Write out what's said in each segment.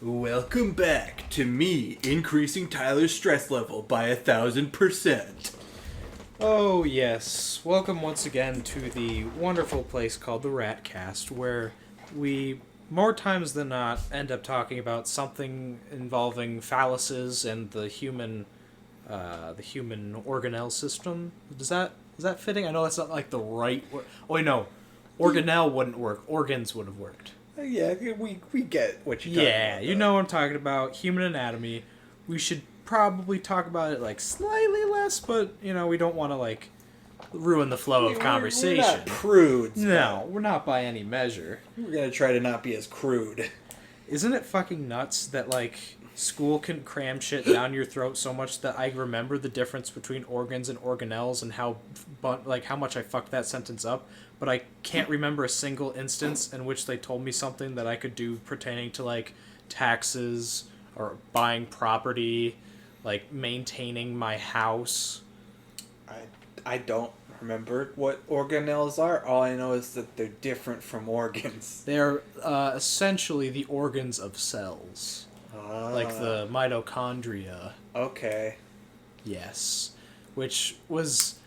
Welcome back to me increasing Tyler's stress level by 1,000%. Oh, yes. Welcome once again to the wonderful place called the R.A.T.cast, where we, more times than not, end up talking about something involving phalluses and the human organelle system. Is that fitting? I know that's not like the right word. Oh, wait, no. Organelle wouldn't work. Organs would have worked. Yeah, we get what you're talking about. Yeah, you know what I'm talking about. Human anatomy. We should probably talk about it like slightly less, but we don't want to like ruin the flow of conversation. We're not prudes. No, we're not by any measure. We're gonna try to not be as crude. Isn't it fucking nuts that like school can cram shit down your throat so much that I remember the difference between organs and organelles and how much I fucked that sentence up, but I can't remember a single instance in which they told me something that I could do pertaining to like taxes or buying property, like maintaining my house. I don't remember what organelles are. All I know is that they're different from organs. They're essentially the organs of cells. Like the mitochondria. Okay. Yes. Which was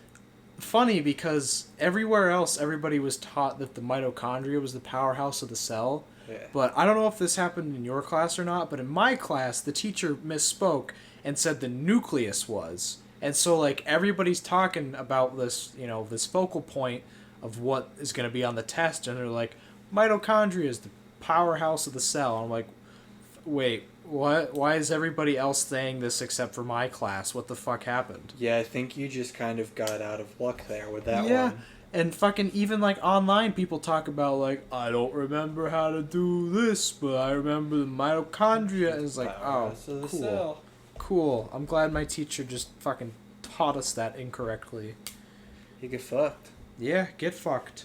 funny because everywhere else everybody was taught that the mitochondria was the powerhouse of the cell. Yeah. But I don't know if this happened in your class or not, but in my class the teacher misspoke and said the nucleus was. And so like everybody's talking about this, this focal point of what is going to be on the test, and they're like, mitochondria is the powerhouse of the cell. And I'm like, wait, what? Why is everybody else saying this except for my class? What the fuck happened? Yeah, I think you just kind of got out of luck there with that Yeah. one. And fucking even like online people talk about like, I don't remember how to do this, but I remember the mitochondria. And it's like, oh, cool. Cool. I'm glad my teacher just fucking taught us that incorrectly. You get fucked. Yeah, get fucked.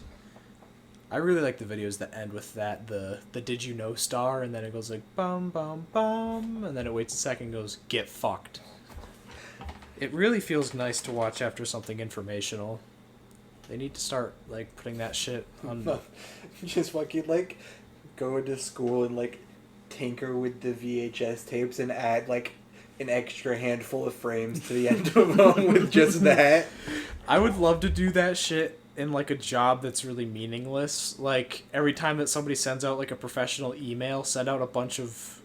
I really like the videos that end with that, the did you know star, and then it goes like bum bum bum, and then it waits a second and goes get fucked. It really feels nice to watch after something informational. They need to start like putting that shit on. Just fucking like go into school and like tinker with the VHS tapes and add like an extra handful of frames to the end of them with just that. I would love to do that shit in like a job that's really meaningless. Like every time that somebody sends out like a professional email, send out a bunch of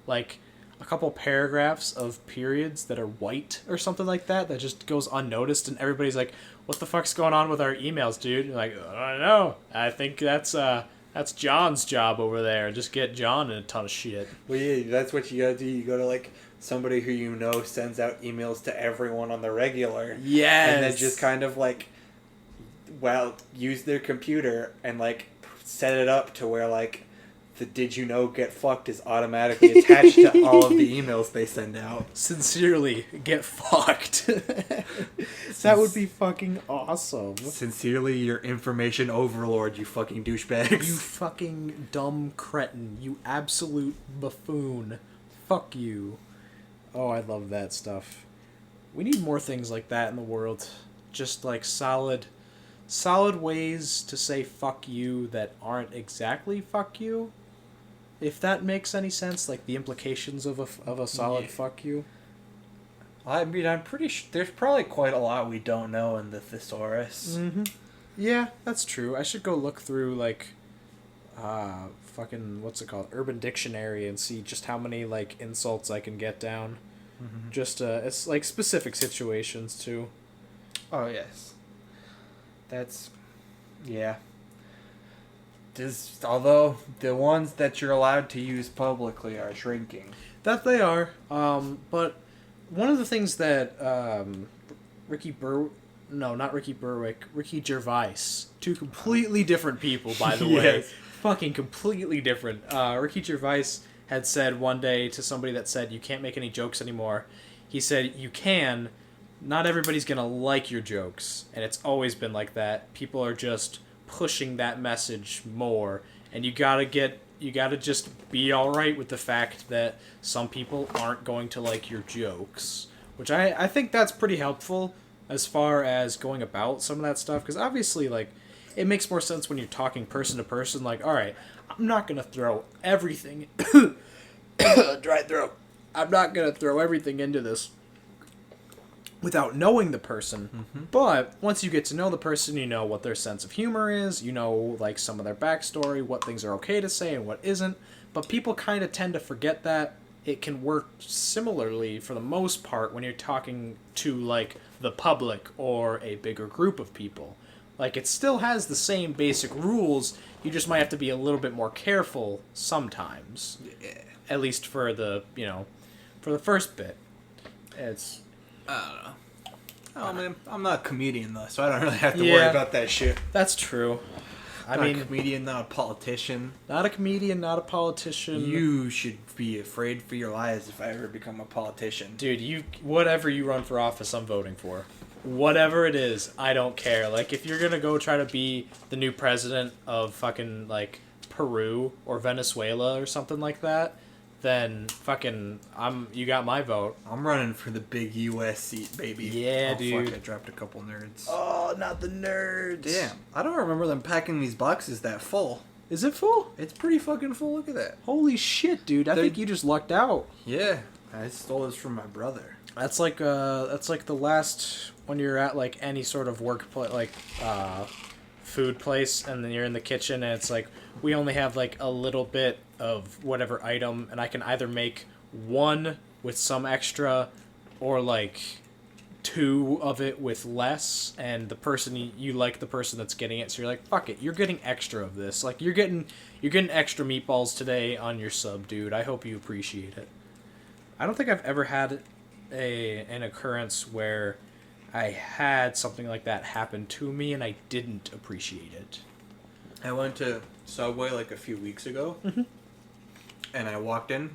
like a couple paragraphs of periods that are white or something like that just goes unnoticed, and everybody's like, what the fuck's going on with our emails, dude? You're like, I don't know. I think that's John's job over there. Just get John in a ton of shit. Well, yeah, that's what you gotta do. You go to like somebody who sends out emails to everyone on the regular. Yes. And then just kind of like, use their computer and like set it up to where like the did you know get fucked is automatically attached to all of the emails they send out. Sincerely, get fucked. That would be fucking awesome. Sincerely, your information overlord, you fucking douchebags. You fucking dumb cretin. You absolute buffoon. Fuck you. Oh, I love that stuff. We need more things like that in the world. Just like solid ways to say fuck you that aren't exactly fuck you. If that makes any sense, like the implications of a solid fuck you. I mean, I'm pretty sure there's probably quite a lot we don't know in the thesaurus. Mm-hmm. Yeah, that's true. I should go look through like fucking what's it called, Urban Dictionary, and see just how many like insults I can get down. Mm-hmm. Just it's like specific situations too. Oh yes, that's yeah. Although the ones that you're allowed to use publicly are shrinking. That they are. But one of the things that Ricky Gervais, two completely different people, by the way. Yes. Fucking completely different. Ricky Gervais had said one day to somebody that said, you can't make any jokes anymore. He said, you can. Not everybody's going to like your jokes. And it's always been like that. People are just pushing that message more. And you gotta just be alright with the fact that some people aren't going to like your jokes. Which I think that's pretty helpful as far as going about some of that stuff. Because obviously, like, it makes more sense when you're talking person to person. Like, alright, I'm not going to throw everything dry throat. I'm not gonna throw everything into this without knowing the person. Mm-hmm. But once you get to know the person, you know what their sense of humor is. You know, like, some of their backstory, what things are okay to say and what isn't. But people kind of tend to forget that. It can work similarly for the most part when you're talking to, like, the public or a bigger group of people. Like, it still has the same basic rules. You just might have to be a little bit more careful sometimes. Yeah. At least for the, for the first bit. It's... I don't know. Oh, man, I'm not a comedian, though, so I don't really have to worry about that shit. That's true. I'm not a comedian, not a politician. Not a comedian, not a politician. You should be afraid for your lives if I ever become a politician. Dude, whatever you run for office, I'm voting for. Whatever it is, I don't care. Like, if you're gonna go try to be the new president of fucking, like, Peru or Venezuela or something like that, then fucking, you got my vote. I'm running for the big U.S. seat, baby. Yeah, dude. Fuck, I dropped a couple nerds. Oh, not the nerds. Damn. I don't remember them packing these boxes that full. Is it full? It's pretty fucking full. Look at that. Holy shit, dude. I think you just lucked out. Yeah. I stole this from my brother. That's like the last, when you're at, like, any sort of workplace, like, food place, and then you're in the kitchen, and it's like, we only have, like, a little bit of whatever item, and I can either make one with some extra, or, like, two of it with less, and the person, you like the person that's getting it, so you're like, fuck it, you're getting extra of this. Like, you're getting extra meatballs today on your sub, dude. I hope you appreciate it. I don't think I've ever had an occurrence where I had something like that happen to me and I didn't appreciate it. I went to Subway like a few weeks ago, and I walked in,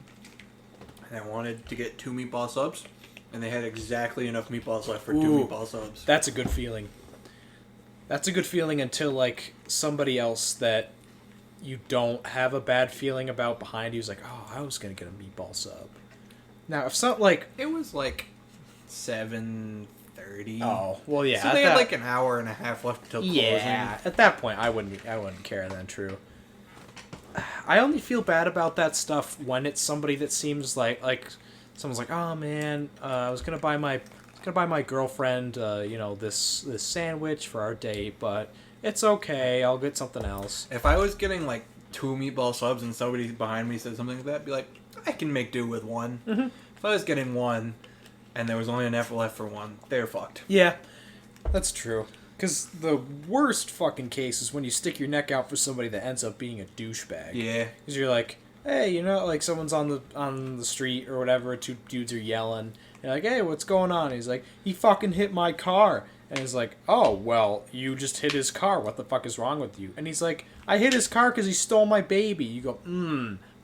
and I wanted to get 2 meatball subs, and they had exactly enough meatballs left for 2 meatball subs. That's a good feeling. That's a good feeling until, like, somebody else that you don't have a bad feeling about behind you is like, oh, I was going to get a meatball sub. Now, if something like... It was like 7:30. Oh, well, yeah. So they had like an hour and a half left until closing. Yeah, at that point, I wouldn't care then, true. I only feel bad about that stuff when it's somebody that seems like someone's like, oh man, I was gonna buy my girlfriend, this sandwich for our date, but it's okay, I'll get something else. If I was getting like 2 meatball subs and somebody behind me said something like that, I'd be like, I can make do with one. Mm-hmm. If I was getting one and there was only enough left for one, they're fucked. Yeah, that's true. Because the worst fucking case is when you stick your neck out for somebody that ends up being a douchebag. Yeah. Because you're like, hey, like someone's on the street or whatever, 2 dudes are yelling. You're like, hey, what's going on? He's like, he fucking hit my car. And he's like, oh, well, you just hit his car. What the fuck is wrong with you? And he's like, I hit his car because he stole my baby. You go,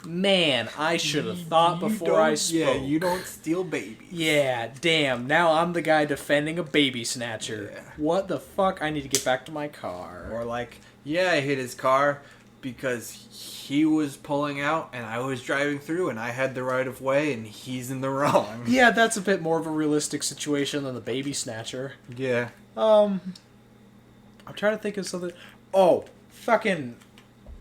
man, I should have thought before I spoke. Yeah, you don't steal babies. Yeah, damn. Now I'm the guy defending a baby snatcher. Yeah. What the fuck? I need to get back to my car. Or like, yeah, I hit his car because he was pulling out and I was driving through and I had the right of way and he's in the wrong. Yeah, that's a bit more of a realistic situation than the baby snatcher. Yeah. I'm trying to think of something. Oh, fucking...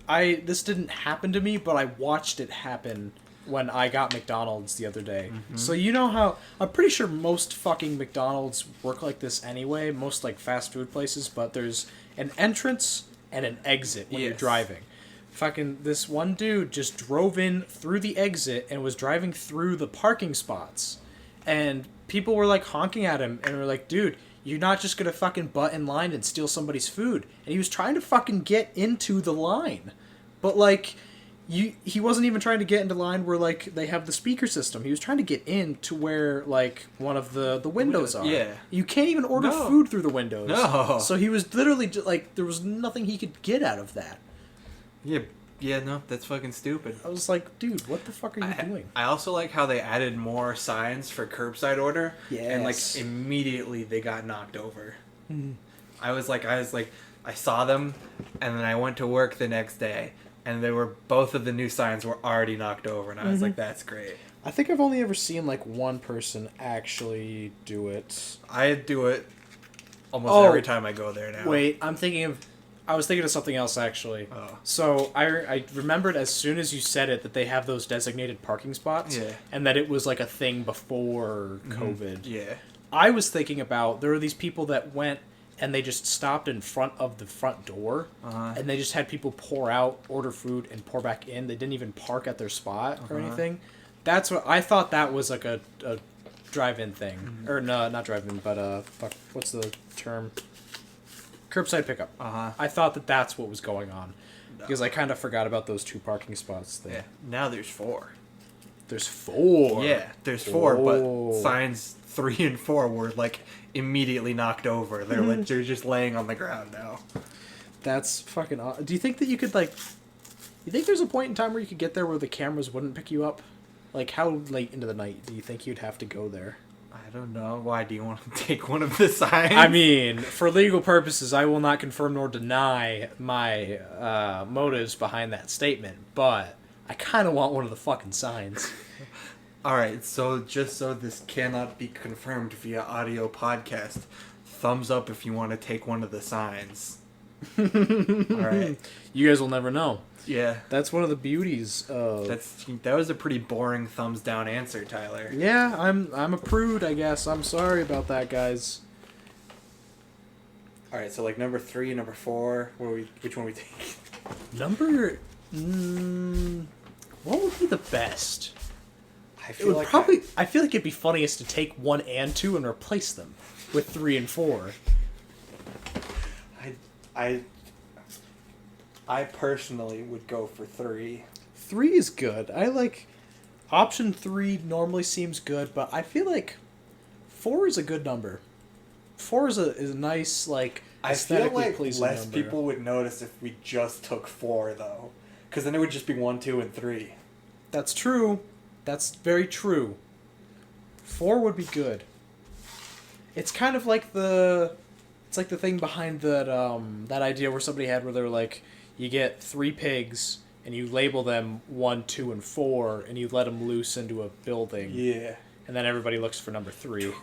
This didn't happen to me, but I watched it happen when I got McDonald's the other day. Mm-hmm. So you know how... I'm pretty sure most fucking McDonald's work like this anyway. Most, like, fast food places. But there's an entrance and an exit when you're driving. Fucking this one dude just drove in through the exit and was driving through the parking spots. And people were, like, honking at him. And were like, dude... You're not just gonna fucking butt in line and steal somebody's food. And he was trying to fucking get into the line. But, like, he wasn't even trying to get into line where, like, they have the speaker system. He was trying to get in to where, like, one of the windows are. Yeah. You can't even order food through the windows. No. So he was literally, like, there was nothing he could get out of that. Yeah, no, that's fucking stupid. I was like, dude, what the fuck are you doing? I also like how they added more signs for curbside order. Yes. And, like, immediately they got knocked over. Mm-hmm. I was like, I saw them, and then I went to work the next day, and both of the new signs were already knocked over, and I was like, that's great. I think I've only ever seen, like, one person actually do it. I do it almost every time I go there now. Wait, I'm thinking of... I was thinking of something else, actually. Oh. So I remembered as soon as you said it that they have those designated parking spots. Yeah. And that it was like a thing before COVID. Yeah. I was thinking about, there were these people that went and they just stopped in front of the front door. And they just had people pour out, order food, and pour back in. They didn't even park at their spot or anything. That's what I thought. That was like a drive-in thing. Or no, not drive-in, but what's the term? Curbside pickup. I thought that that's what was going on. Because I kind of forgot about those 2 parking spots there. Yeah. Now there's 4. There's 4. Yeah, there's 4, Whoa. but signs 3 and 4 were like immediately knocked over. They're just laying on the ground now. That's fucking awesome. Do you think that you could, like... You think there's a point in time where you could get there where the cameras wouldn't pick you up? Like, how late into the night do you think you'd have to go there? I don't know. Why do you want to take one of the signs? I mean, for legal purposes, I will not confirm nor deny my motives behind that statement, but I kind of want one of the fucking signs. Alright, so just so this cannot be confirmed via audio podcast, thumbs up if you want to take one of the signs. Alright. You guys will never know. Yeah. That's one of the beauties of... That was a pretty boring thumbs down answer, Tyler. Yeah, I'm a prude, I guess. I'm sorry about that, guys. Alright, so like number 3, number 4, which one we take? Number... what would be the best? I I feel feel like it'd be funniest to take 1 and 2 and replace them with 3 and 4. I personally would go for 3. 3 is good. I like... Option 3 normally seems good, but I feel like 4 is a good number. 4 is a nice, like, aesthetically I feel like pleasing less number. people would notice if we just took 4, though. Because then it would just be 1, 2, and 3. That's true. That's very true. 4 would be good. It's kind of like the... It's like the thing behind that idea where somebody had where they were like, you get 3 pigs, and you label them 1, 2, and 4, and you let them loose into a building. Yeah. And then everybody looks for number 3. Dude,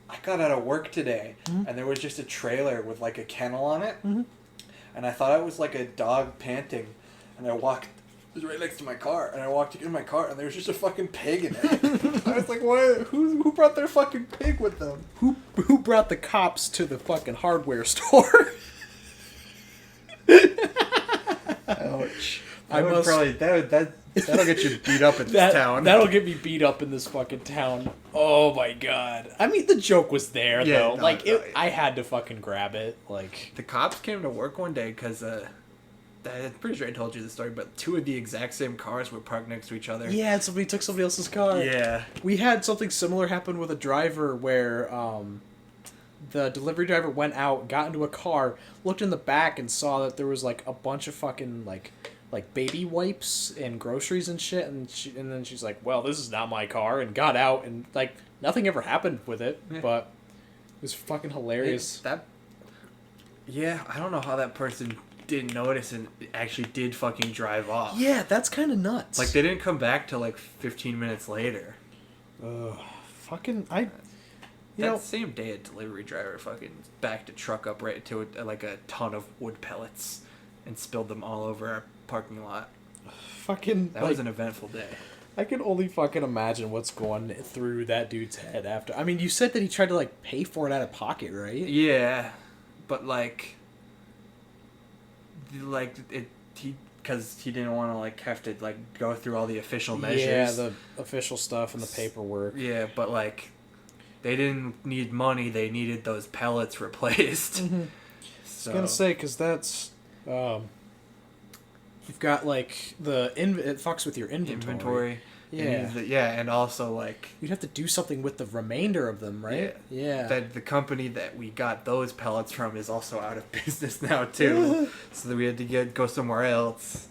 I got out of work today, and there was just a trailer with like a kennel on it, and I thought it was like a dog panting, and I walked... It was right next to my car, and I walked in my car, and there was just a fucking pig in it. I was like, "What? Who brought their fucking pig with them?" Who brought the cops to the fucking hardware store? Ouch! That'll get you beat up in this town. That'll get me beat up in this fucking town. Oh my god! I mean, the joke was there though. I had to fucking grab it. Like the cops came to work one day because I'm pretty sure I told you the story, but 2 of the exact same cars were parked next to each other. yeah, and somebody took somebody else's car. Yeah. We had something similar happen with a driver where the delivery driver went out, got into a car, looked in the back, and saw that there was like a bunch of fucking like baby wipes and groceries and shit, and then she's like, "Well, this is not my car," and got out, and like nothing ever happened with it, but it was fucking hilarious. Yeah, I don't know how that person didn't notice and actually did fucking drive off. Yeah, that's kind of nuts. Like, they didn't come back till like 15 minutes later. Fucking, same day a delivery driver fucking backed a truck up right to like a ton of wood pellets and spilled them all over our parking lot. Fucking, that was an eventful day. I can only fucking imagine what's going through that dude's head after. I mean, you said that he tried to like pay for it out of pocket, right? Yeah, but because he didn't want to like have to like go through all the official measures. Yeah, the official stuff and the paperwork. Yeah, but like they didn't need money; they needed those pellets replaced. So. I was gonna say because that's you've got like it fucks with your inventory. Yeah, and also like you'd have to do something with the remainder of them, right? Yeah. That the company that we got those pellets from is also out of business now too, so that we had to go somewhere else.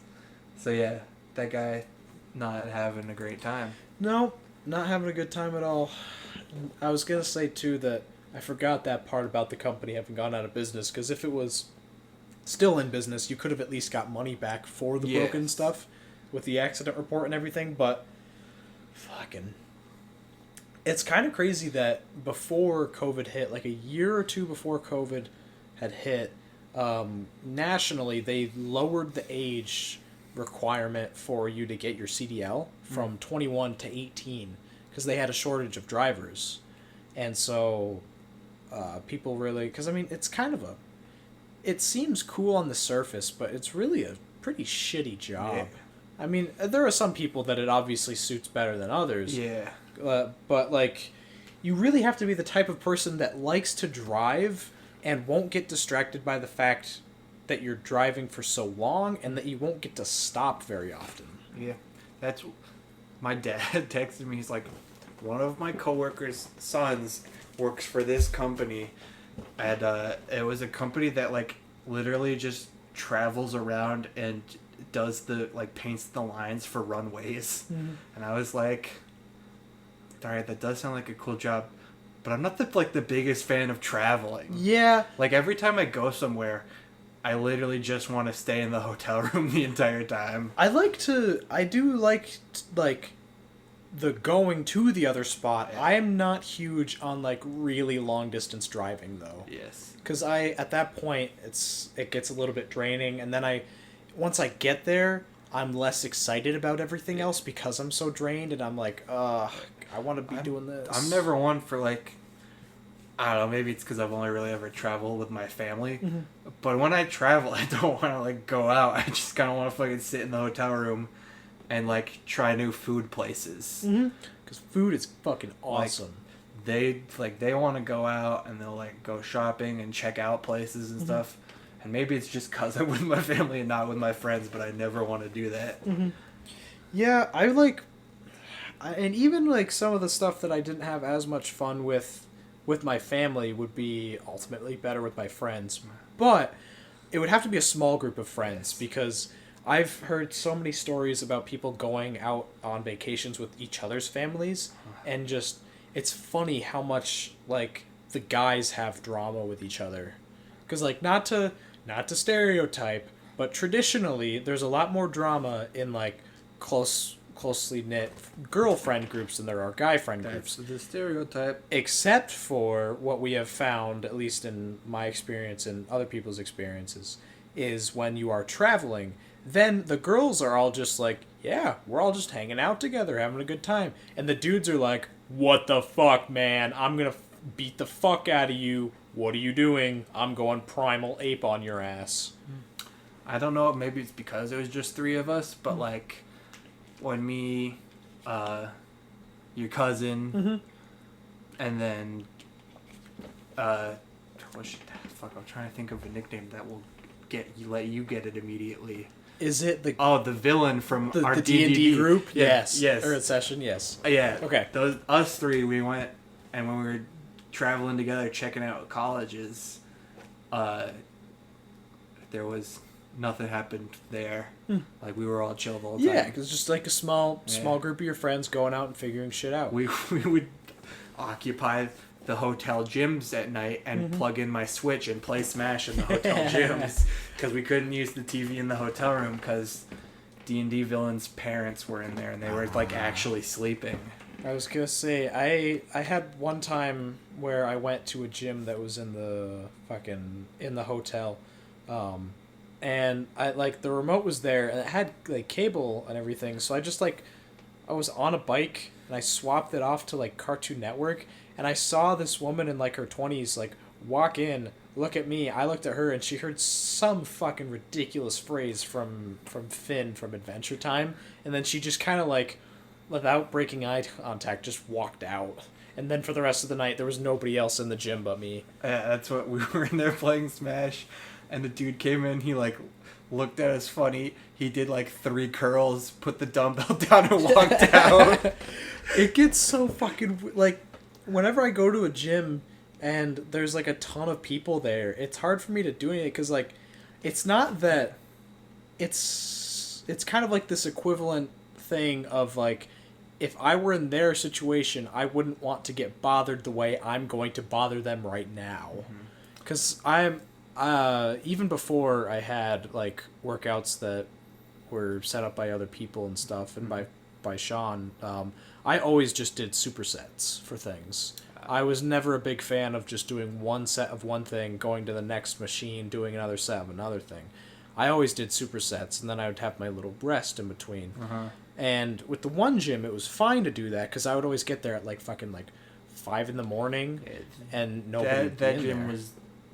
So yeah, that guy not having a great time. No, not having a good time at all. I was gonna say too that I forgot that part about the company having gone out of business, because if it was still in business, you could have at least got money back for the broken stuff with the accident report and everything, but fucking... It's kind of crazy that before COVID hit, like a year or two before COVID had hit, nationally they lowered the age requirement for you to get your CDL from 21 to 18 because they had a shortage of drivers. And so people really, because I mean, it's kind of it seems cool on the surface, but it's really a pretty shitty job. Yeah. I mean, there are some people that it obviously suits better than others. Yeah. But like, you really have to be the type of person that likes to drive and won't get distracted by the fact that you're driving for so long and that you won't get to stop very often. Yeah. That's... My dad texted me, he's like, one of my coworkers' sons works for this company, and it was a company that, like, literally just travels around and does the, like, paints the lines for runways. Mm-hmm. And I was like, alright, that does sound like a cool job, but I'm not the biggest fan of traveling. Yeah. Like, every time I go somewhere, I literally just want to stay in the hotel room the entire time. I do like the going to the other spot. Yeah. I am not huge on, like, really long distance driving, though. Yes. Because at that point, it gets a little bit draining, and then once I get there, I'm less excited about everything else because I'm so drained, and I'm like, I want to be doing this. I'm never one for, like, I don't know, maybe it's because I've only really ever traveled with my family, Mm-hmm. but when I travel, I don't want to, like, go out. I just kind of want to fucking sit in the hotel room and, like, try new food places. Because food is fucking awesome. They want to go out and they'll, like, go shopping and check out places and stuff. And maybe it's just because I'm with my family and not with my friends, but I never want to do that. Yeah, and even, like, some of the stuff that I didn't have as much fun with my family would be ultimately better with my friends. But it would have to be a small group of friends because I've heard so many stories about people going out on vacations with each other's families, and just, it's funny how much, like, the guys have drama with each other. Because, like, not to stereotype, but traditionally, there's a lot more drama in, like, closely knit girlfriend groups than there are guy friend groups. That's the stereotype. Except for what we have found, at least in my experience and other people's experiences, is when you are traveling, then the girls are all just like, yeah, we're all just hanging out together, having a good time. And the dudes are like, what the fuck, man? I'm gonna beat the fuck out of you. What are you doing? I'm going primal ape on your ass. I don't know, maybe it's because it was just three of us, but, like, when me, your cousin, and then, I'm trying to think of a nickname that will let you get it immediately. Is it the villain from our the D&D D&D group? Yeah, Yes. Or a session, yes. Yeah. Okay. Us three, we went, and when we were traveling together, checking out colleges, there was nothing happened there. Like, we were all chill the whole time. Yeah, because it's just like a small group of your friends going out and figuring shit out. We would occupy the hotel gyms at night and plug in my Switch and play Smash in the hotel gyms because we couldn't use the TV in the hotel room because D&D villain's parents were in there and they were, like, actually sleeping. I was gonna say, I had one time where I went to a gym that was in the hotel, and I, like, the remote was there and it had, like, cable and everything, so I was on a bike and I swapped it off to, like, Cartoon Network, and I saw this woman in, like, her 20s, like, walk in, look at me, I looked at her, and she heard some fucking ridiculous phrase from Finn from Adventure Time, and then she just kind of, like, without breaking eye contact, just walked out. And then for the rest of the night, there was nobody else in the gym but me. Yeah, that's what we were in there playing Smash, and the dude came in, he, like, looked at us funny, he did, like, 3 curls, put the dumbbell down and walked out. It gets so fucking, like, whenever I go to a gym and there's, like, a ton of people there, it's hard for me to do anything, because, like, it's not that, it's kind of like this equivalent thing of, like, if I were in their situation, I wouldn't want to get bothered the way I'm going to bother them right now. Because I'm, even before I had, like, workouts that were set up by other people and stuff, and by Sean, I always just did supersets for things. I was never a big fan of just doing one set of one thing, going to the next machine, doing another set of another thing. I always did supersets, and then I would have my little rest in between. And with the one gym, it was fine to do that, because I would always get there at, like, fucking, like, 5 in the morning, and nobody would be That in gym there. was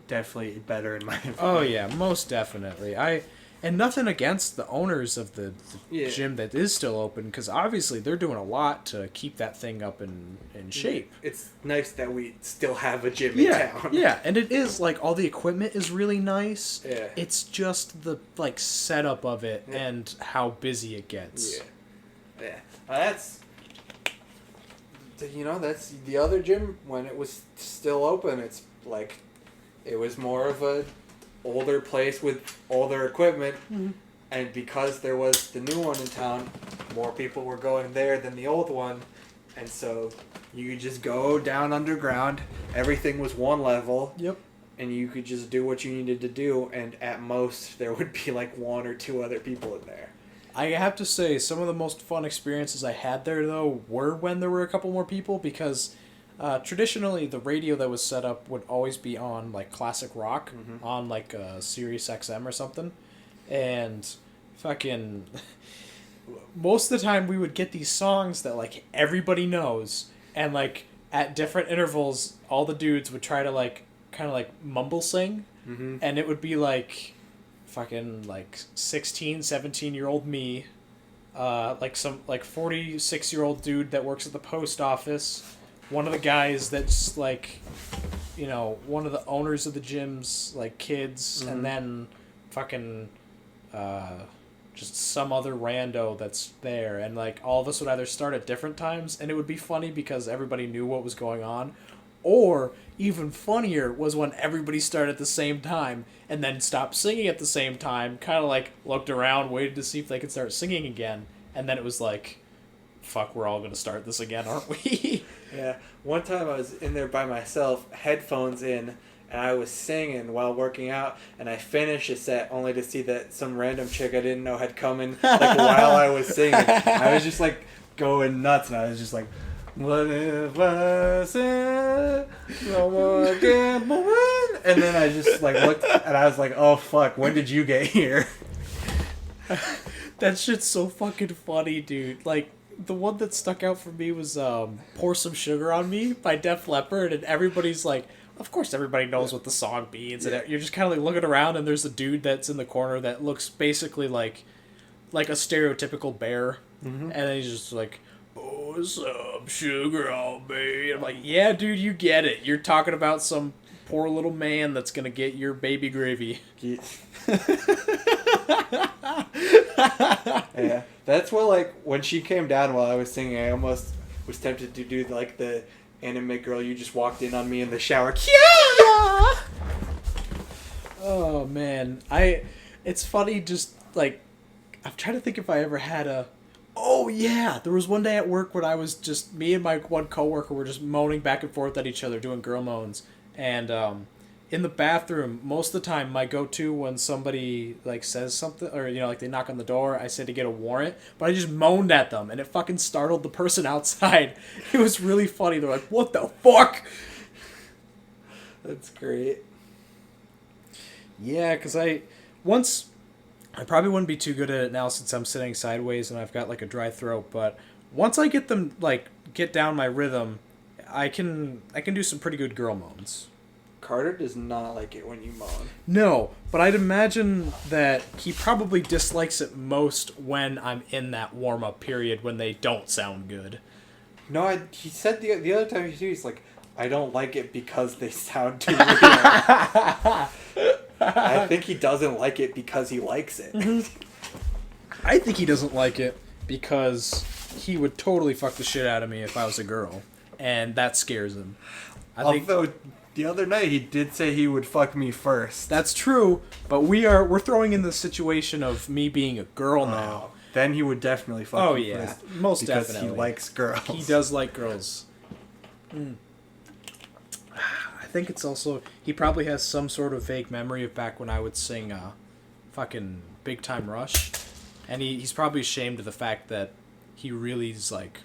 definitely better in my opinion. Oh, yeah, most definitely. And nothing against the owners of the Yeah. gym that is still open, because obviously they're doing a lot to keep that thing up in shape. It's nice that we still have a gym in town. Yeah, and it is, like, all the equipment is really nice. Yeah. It's just the, like, setup of it and how busy it gets. Yeah. That's the other gym when it was still open. It's like it was more of a older place with older equipment, and because there was the new one in town, more people were going there than the old one, and so you could just go down underground. Everything was one level. Yep. And you could just do what you needed to do, and at most there would be like 1 or 2 other people in there. I have to say, some of the most fun experiences I had there, though, were when there were a couple more people, because traditionally the radio that was set up would always be on, like, classic rock, on, like, Sirius XM or something, and fucking... most of the time we would get these songs that, like, everybody knows, and, like, at different intervals, all the dudes would try to, like, kind of, like, mumble sing, and it would be, like... fucking, like, 16, 17-year-old me, like, some, like, 46-year-old dude that works at the post office, one of the guys that's, like, you know, one of the owners of the gym's, like, kids, and then fucking, just some other rando that's there, and, like, all of us would either start at different times, and it would be funny because everybody knew what was going on, or, even funnier, was when everybody started at the same time, and then stopped singing at the same time, kind of, like, looked around, waited to see if they could start singing again, and then it was like, fuck, we're all gonna start this again, aren't we? Yeah. One time I was in there by myself, headphones in, and I was singing while working out, and I finished a set only to see that some random chick I didn't know had come in, like, while I was singing. I was just, like, going nuts, and I was just like, what if I said no more gambling? And then I just, like, looked, and I was like, oh, fuck, when did you get here? That shit's so fucking funny, dude. Like, the one that stuck out for me was Pour Some Sugar on Me by Def Leppard, and everybody's like, of course everybody knows what the song means, and you're just kind of, like, looking around, and there's a dude that's in the corner that looks basically like a stereotypical bear, and then he's just like, pour some sugar on me. I'm like, yeah, dude, you get it. You're talking about some poor little man that's gonna get your baby gravy. Yeah, that's what, like, when she came down while I was singing, I almost was tempted to do, like, the anime girl you just walked in on me in the shower. Yeah! Oh, man. It's funny, just, like, I'm trying to think if I ever had a... Oh, yeah! There was one day at work when I was just... Me and my one coworker were just moaning back and forth at each other, doing girl moans. And, in the bathroom, most of the time, my go-to when somebody, like, says something, or, you know, like, they knock on the door, I say to get a warrant, but I just moaned at them, and it fucking startled the person outside. It was really funny. They're like, what the fuck? That's great. Yeah, because I probably wouldn't be too good at it now since I'm sitting sideways and I've got, like, a dry throat, but once I get them, like, get down my rhythm, I can do some pretty good girl moans. Carter does not like it when you moan. No, but I'd imagine that he probably dislikes it most when I'm in that warm-up period when they don't sound good. No, he said the other time he's like, I don't like it because they sound too real. I think he doesn't like it because he likes it. I think he doesn't like it because he would totally fuck the shit out of me if I was a girl, and that scares him. Although the other night he did say he would fuck me first. That's true, but we're throwing in the situation of me being a girl now. Then he would definitely fuck me first. Most because definitely. He likes girls. He does like girls. I think it's also... He probably has some sort of vague memory of back when I would sing fucking Big Time Rush. And he's probably ashamed of the fact that he really is like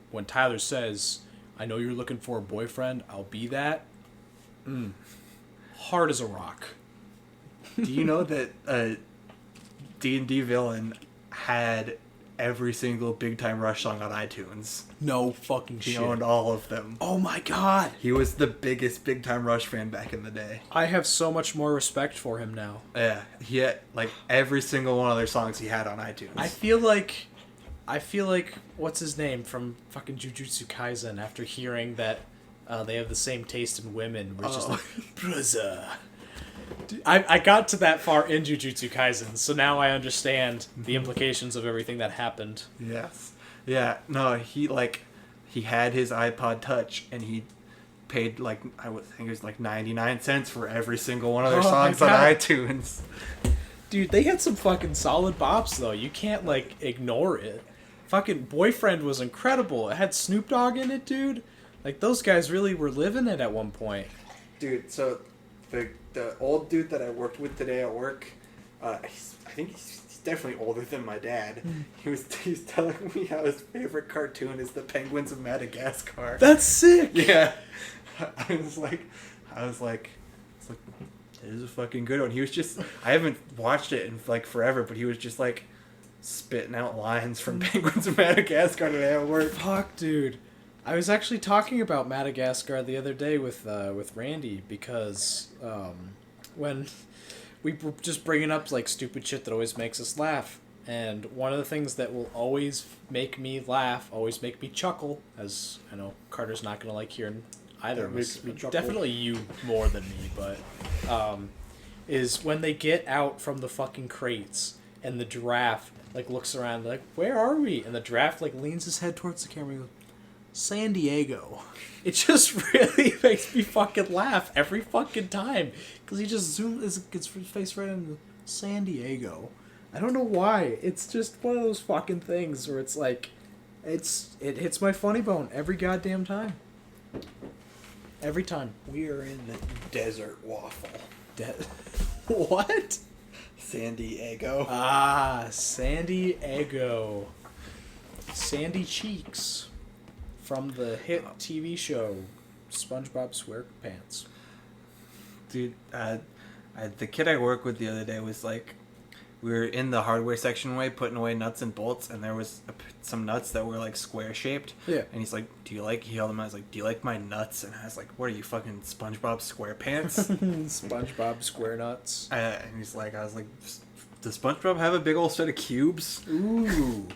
when Tyler says, I know you're looking for a boyfriend. I'll be that. Hard as a rock. Do you know that D&D villain had every single Big Time Rush song on iTunes? No fucking He shit. owned all of them. Oh my god. He was the biggest Big Time Rush fan back in the day. I have so much more respect for him now. Yeah, he had like every single one of their songs he had on iTunes. I feel like what's his name from fucking Jujutsu Kaisen after hearing that they have the same taste in women, which is like, brother. I got to that far in Jujutsu Kaisen, so now I understand the implications of everything that happened. Yes. Yeah, no, he had his iPod Touch, and he paid like, I would think it was like 99 cents for every single one of their songs on iTunes. Dude, they had some fucking solid bops though. You can't like ignore it. Fucking Boyfriend was incredible. It had Snoop Dogg in it, dude. Like those guys really were living it at one point. Dude, so the old dude that I worked with today at work, I think he's definitely older than my dad. He was telling me how his favorite cartoon is the Penguins of Madagascar. That's sick. Yeah. I was like, it is a fucking good one. He was just, I haven't watched it in like forever, but he was just like spitting out lines from Penguins of Madagascar today at work. Fuck, dude. I was actually talking about Madagascar the other day with Randy because when we were just bringing up like stupid shit that always makes us laugh, and one of the things that will always make me laugh, always make me chuckle, as I know Carter's not gonna like hearing either of us, definitely you more than me, but is when they get out from the fucking crates and the giraffe like looks around like, where are we? And the giraffe like leans his head towards the camera and goes, San Diego. It just really makes me fucking laugh every fucking time because he just gets his face right into San Diego. I don't know why. It's just one of those fucking things where it's like, it hits my funny bone every goddamn time. Every time. We are in the desert waffle. What? San Diego. Ah, San Diego. Sandy Cheeks. From the hit TV show SpongeBob SquarePants. Dude, the kid I work with the other day was like, we were in the hardware section putting away nuts and bolts, and there was some nuts that were like square shaped. Yeah. And he's like, he held them out. I was like, do you like my nuts? And I was like, what are you, fucking SpongeBob SquarePants? SpongeBob Square Nuts. And he's like, I was like, does SpongeBob have a big old set of cubes? Ooh.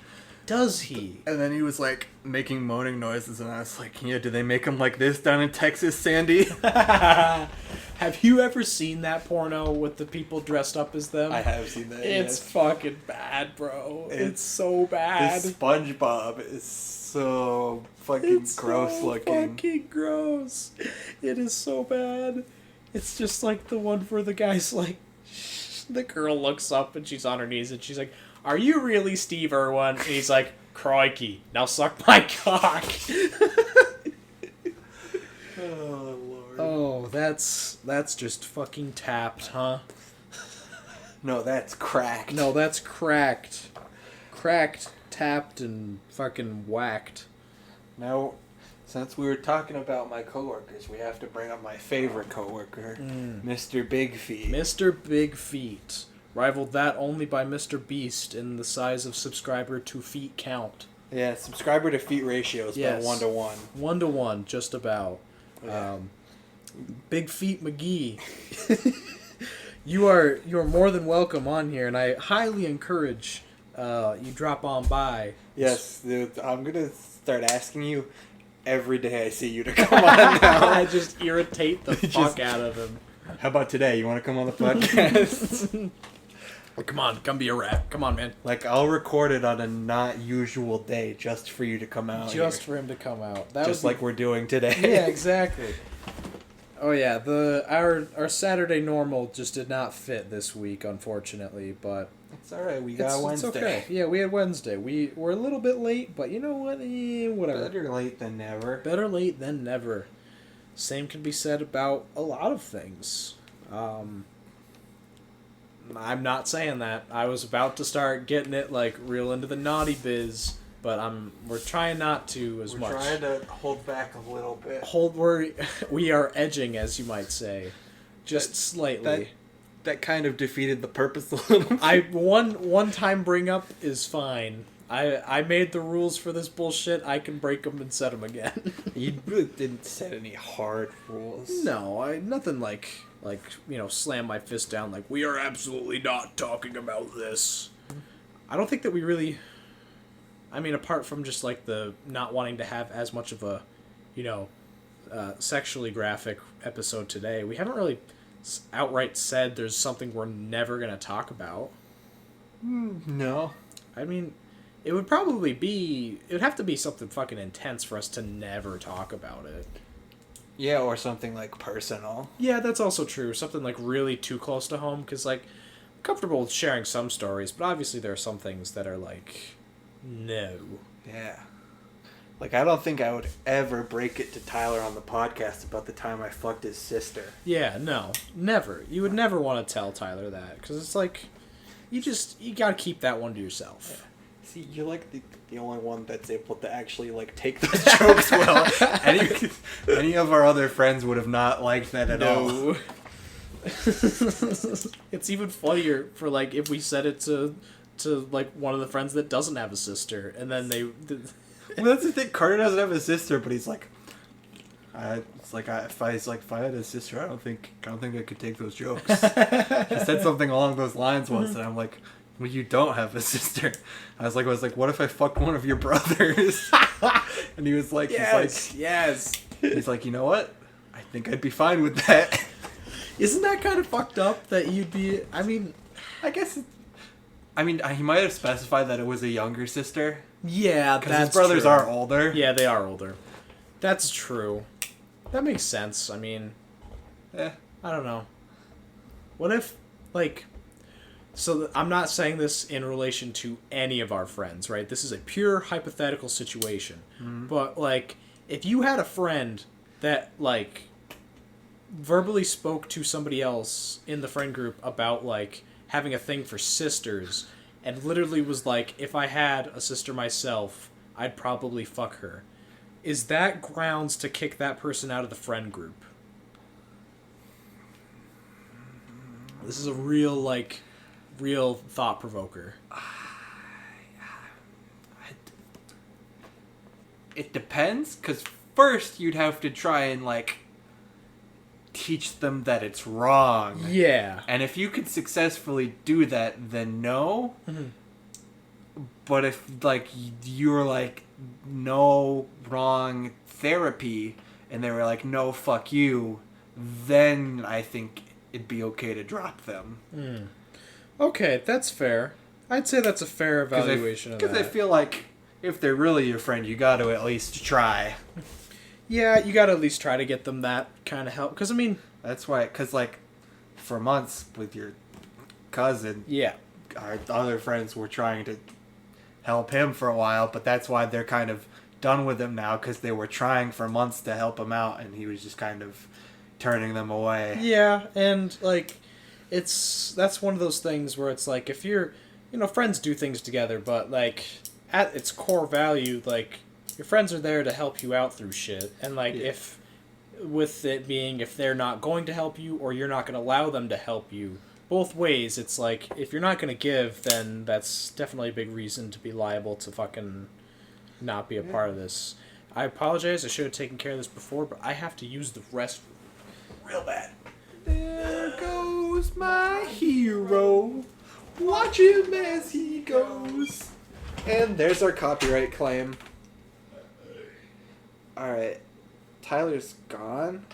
Does he? And then he was like making moaning noises, and I was like, yeah, do they make them like this down in Texas, Sandy? Have you ever seen that porno with the people dressed up as them? I have seen that. It's fucking bad, bro. It's so bad. This SpongeBob is so fucking gross looking. Fucking gross. It is so bad. It's just like the one where the guy's like, the girl looks up and she's on her knees and she's like, are you really Steve Irwin? And he's like, crikey, now suck my cock. Oh, Lord. Oh, that's just fucking tapped, huh? No, that's cracked. No, that's cracked. Cracked, tapped, and fucking whacked. Now, since we were talking about my coworkers, we have to bring up my favorite coworker, Mr. Big Feet. Mr. Big Feet. Rivaled that only by Mr. Beast in the size of subscriber to feet count. Yeah, subscriber to feet ratio is about 1-to-1. 1-to-1, just about. Yeah. Big Feet McGee. You are more than welcome on here, and I highly encourage you drop on by. Yes, dude, I'm gonna start asking you every day I see you to come on now. I just irritate the fuck out of him. How about today? You want to come on the podcast? Come on, come be a rat. Come on, man. Like, I'll record it on a not usual day just for you to come out. Just for him to come out. That just like we're doing today. Yeah, exactly. Oh yeah, our Saturday normal just did not fit this week, unfortunately, but it's all right. We got Wednesday. It's okay. Yeah, we had Wednesday. We were a little bit late, but you know what? Whatever. Better late than never. Better late than never. Same can be said about a lot of things. I'm not saying that. I was about to start getting it like real into the naughty biz but we're trying not to as much. We're trying to hold back a little bit. We are edging, as you might say, just slightly. That kind of defeated the purpose a little bit. One time bring up is fine. I made the rules for this bullshit. I can break them and set them again. You really didn't set any hard rules. No, nothing like slam my fist down like we are absolutely not talking about this. I don't think that we really. I mean, apart from just like the not wanting to have as much of a, sexually graphic episode today, we haven't really outright said there's something we're never gonna talk about. No. I mean, it would have to be something fucking intense for us to never talk about it. Yeah, or something like personal. Yeah, that's also true. Something like really too close to home, because like, I'm comfortable with sharing some stories, but obviously there are some things that are like, no. Yeah. Like, I don't think I would ever break it to Tyler on the podcast about the time I fucked his sister. Yeah, no. Never. You would never want to tell Tyler that, because it's like, you gotta keep that one to yourself. Yeah. See, you're like the only one that's able to actually like take those jokes well. Any of our other friends would have not liked that at all. It's even funnier for like if we said it to like one of the friends that doesn't have a sister, and then they. Well, that's the thing. Carter doesn't have a sister, but he's like, if I had a sister, I don't think I could take those jokes. He said something along those lines once, and I'm like, well, you don't have a sister. I was like, what if I fucked one of your brothers? And he was like, yes. He's like, you know what? I think I'd be fine with that. Isn't that kind of fucked up that you'd be? I mean, I guess. He might have specified that it was a younger sister. Yeah, because his brothers are older. Yeah, they are older. That's true. That makes sense. I mean, I don't know. What if, like, so I'm not saying this in relation to any of our friends, right? This is a pure hypothetical situation. Mm-hmm. But, like, if you had a friend that, like, verbally spoke to somebody else in the friend group about, like, having a thing for sisters, and literally was like, if I had a sister myself, I'd probably fuck her. Is that grounds to kick that person out of the friend group? This is a real thought provoker. It depends, because first you'd have to try and, like, teach them that it's wrong. Yeah. And if you could successfully do that, then no. Mm-hmm. But if, like, you're like, no, wrong therapy, and they were like, no, fuck you, then I think it'd be okay to drop them. Mm. Okay, that's fair. I'd say that's a fair evaluation of that. Because I feel like if they're really your friend, you got to at least try. Yeah, you got to at least try to get them that kind of help. Because, I mean... That's why, because, like, for months with your cousin, yeah, our other friends were trying to help him for a while, but that's why they're kind of done with him now, because they were trying for months to help him out, and he was just kind of turning them away. Yeah, and, like, that's one of those things where it's like, if you're, friends do things together, but, like, at its core value, like, your friends are there to help you out through shit, and, like, if they're not going to help you, or you're not going to allow them to help you, both ways, it's like, if you're not going to give, then that's definitely a big reason to be liable to fucking not be a part of this. I apologize, I should have taken care of this before, but I have to use the restroom real bad. There goes my hero. Watch him as he goes. And there's our copyright claim. Alright. Tyler's gone.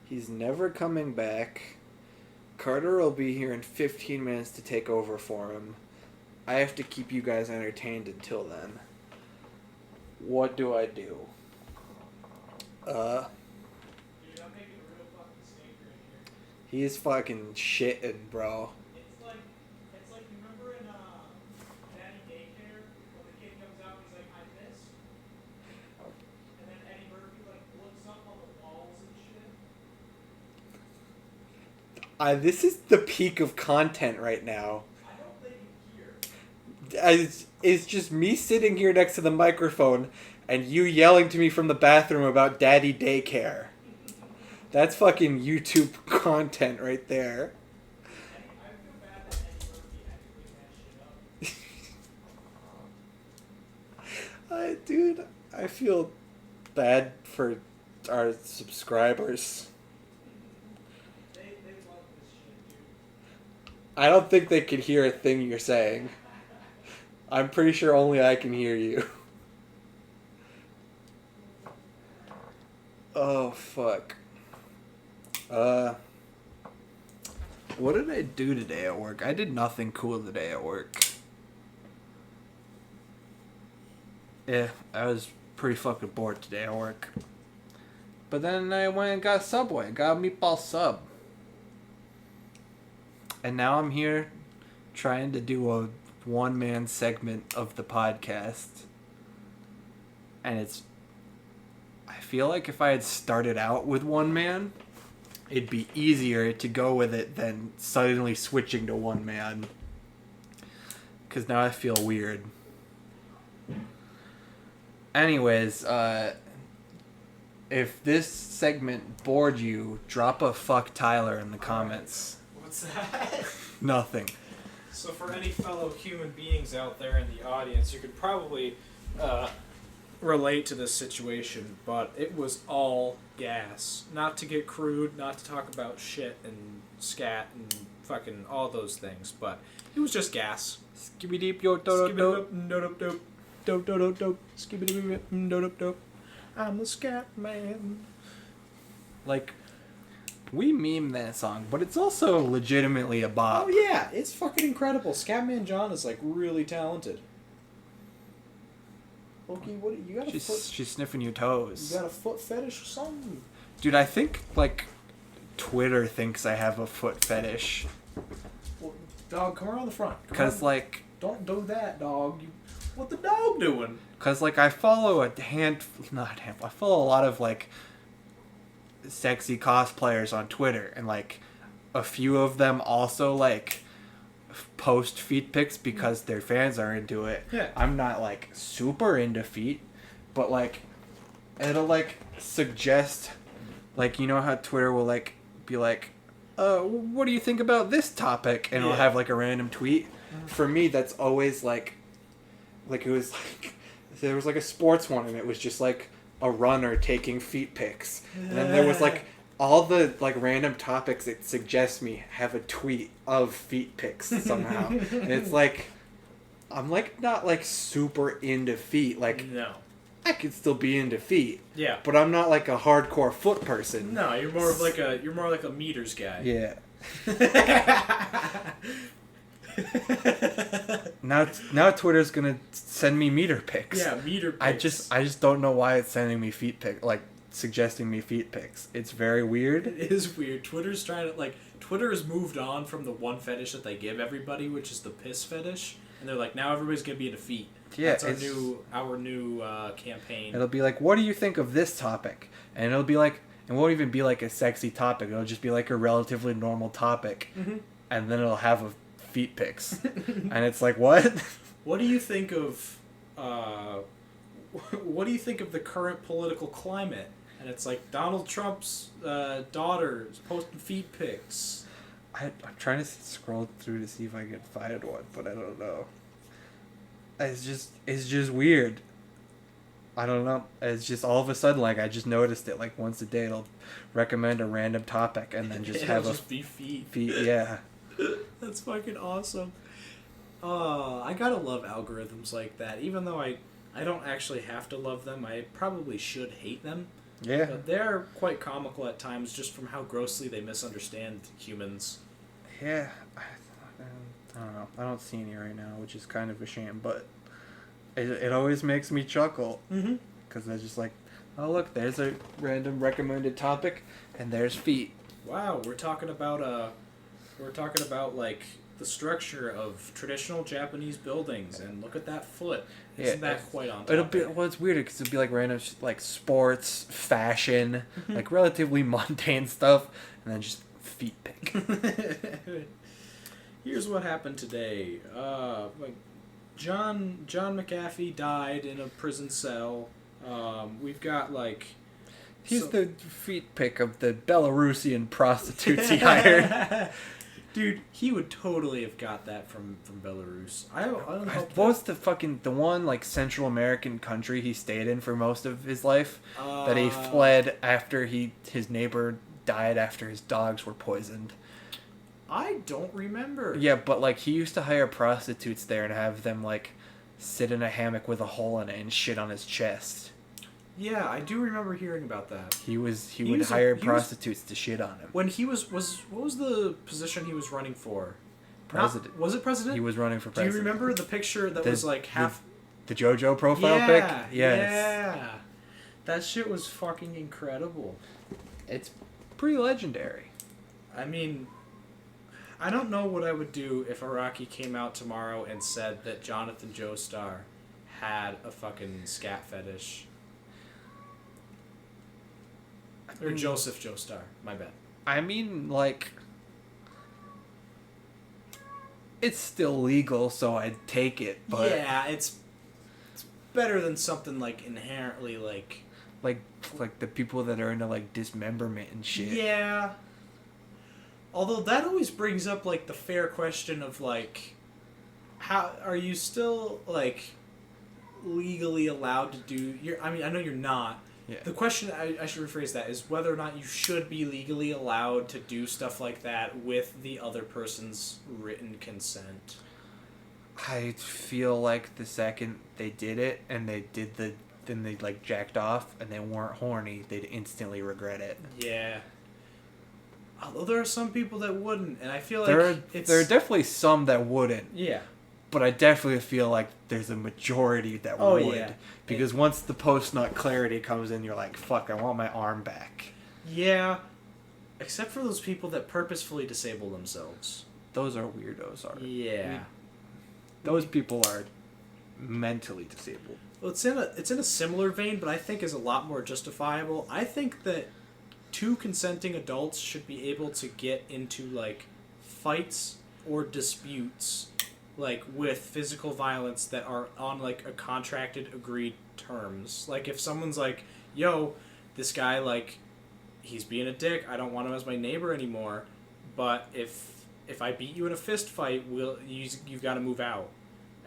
He's never coming back. Carter will be here in 15 minutes to take over for him. I have to keep you guys entertained until then. What do I do? He's fucking shitting, bro. It's like you remember in Daddy Daycare when the kid comes out and he's like, I missed? And then Eddie Murphy like looks up on the walls and shit. This is the peak of content right now. I hope they can hear. It's just me sitting here next to the microphone and you yelling to me from the bathroom about daddy daycare. That's fucking YouTube content right there. Dude, I feel bad for our subscribers. I don't think they could hear a thing you're saying. I'm pretty sure only I can hear you. Oh, fuck. What did I do today at work? I did nothing cool today at work. Yeah, I was pretty fucking bored today at work. But then I went and got Subway. Got a meatball sub. And now I'm here trying to do a one-man segment of the podcast. And I feel like if I had started out with one man, it'd be easier to go with it than suddenly switching to one man. Because now I feel weird. Anyways, if this segment bored you, drop a fuck Tyler in the comments. What's that? Nothing. So for any fellow human beings out there in the audience, you could probably relate to this situation, but it was all gas. Not to get crude, not to talk about shit and scat and fucking all those things, but it was just gas. Skibby deep yo dope dope. Dope dope dope dope dope skibby dope dope. I'm the scat man. Like, we meme that song, but it's also legitimately a bop. Oh yeah, it's fucking incredible. Scatman John is like really talented. Okay, what you got? She's sniffing your toes. You got a foot fetish or something? Dude, I think like Twitter thinks I have a foot fetish. Well, dog, come around the front. Cause like, don't do that, dog. What the dog doing? Cause like I follow I follow a lot of like sexy cosplayers on Twitter, and like a few of them also like post feet pics because their fans are into it. Yeah. I'm not like super into feet, but like it'll like suggest, like, you know how Twitter will like be like, what do you think about this topic? And it'll have like a random tweet. For me, that's always like it was like, there was like a sports one, and it was just like a runner taking feet pics. And then there was like all the like random topics it suggests me have a tweet of feet pics somehow. And it's like, I'm like not like super into feet. Like, no, I could still be into feet. Yeah. But I'm not like a hardcore foot person. No, you're more like a meters guy. Yeah. Now Twitter's gonna send me meter pics. Yeah, meter pics. I just don't know why it's sending me feet pics, like suggesting me feet pics. It's very weird. It is weird. Twitter's trying to Twitter has moved on from the one fetish that they give everybody, which is the piss fetish, and they're like, now everybody's gonna be into feet. Yeah, that's our new campaign. It'll be like, what do you think of this topic? And it'll be like, it won't even be like a sexy topic. It'll just be like a relatively normal topic, and then it'll have a feet pics. And it's like, what? What do you think of the current political climate? And it's like Donald Trump's daughter is posting feet pics. I'm trying to scroll through to see if I can find one, but I don't know. It's just weird. I don't know. It's just all of a sudden, like, I just noticed it. Like, once a day, it'll recommend a random topic and then just have just be feet. Yeah. That's fucking awesome. I gotta love algorithms like that. Even though I don't actually have to love them, I probably should hate them. Yeah. But they're quite comical at times, just from how grossly they misunderstand humans. Yeah. I don't know. I don't see any right now, which is kind of a shame, but it always makes me chuckle. Mm-hmm. Because they're just like, oh, look, there's a random recommended topic, and there's feet. Wow, we're talking about like the structure of traditional Japanese buildings, and look at that foot. Isn't that quite on topic? It'll be, well, it's weird because it'll be like random like sports, fashion, like relatively mundane stuff, and then just feet pic. Here's what happened today. John McAfee died in a prison cell. We've got like. He's the feet pick of the Belarusian prostitutes he hired. Dude, he would totally have got that from Belarus. I don't know. What was the one like Central American country he stayed in for most of his life that he fled after his neighbor died after his dogs were poisoned? I don't remember. Yeah, but like he used to hire prostitutes there and have them like sit in a hammock with a hole in it and shit on his chest. Yeah, I do remember hearing about that. He would hire prostitutes to shit on him. When he was what was the position he was running for? President. Was it president? He was running for president. Do you remember the picture that was like half the JoJo profile pic? Yes. Yeah. That shit was fucking incredible. It's pretty legendary. I mean, I don't know what I would do if Iraqi came out tomorrow and said that Jonathan Joestar had a fucking scat fetish. Or Joseph Joestar, my bad. I mean, like, it's still legal, so I'd take it. But yeah, it's better than something like inherently like the people that are into like dismemberment and shit. Yeah. Although that always brings up like the fair question of like, how are you still like legally allowed to do your? I mean, I know you're not. Yeah. The question, I should rephrase that, is whether or not you should be legally allowed to do stuff like that with the other person's written consent. I feel like the second they did it and then they like jacked off and they weren't horny, they'd instantly regret it. Yeah. Although there are some people that wouldn't, and I feel like there are definitely some that wouldn't. Yeah. But I definitely feel like there's a majority that would. Yeah. Because once the post-nut clarity comes in, you're like, fuck, I want my arm back. Yeah. Except for those people that purposefully disable themselves. Those are weirdos. Yeah. Those people are mentally disabled. Well, it's in a similar vein, but I think is a lot more justifiable. I think that two consenting adults should be able to get into, like, fights or disputes like with physical violence that are on like a contracted agreed terms. Like if someone's like, yo, this guy like he's being a dick, I don't want him as my neighbor anymore, but if I beat you in a fist fight, you've got to move out.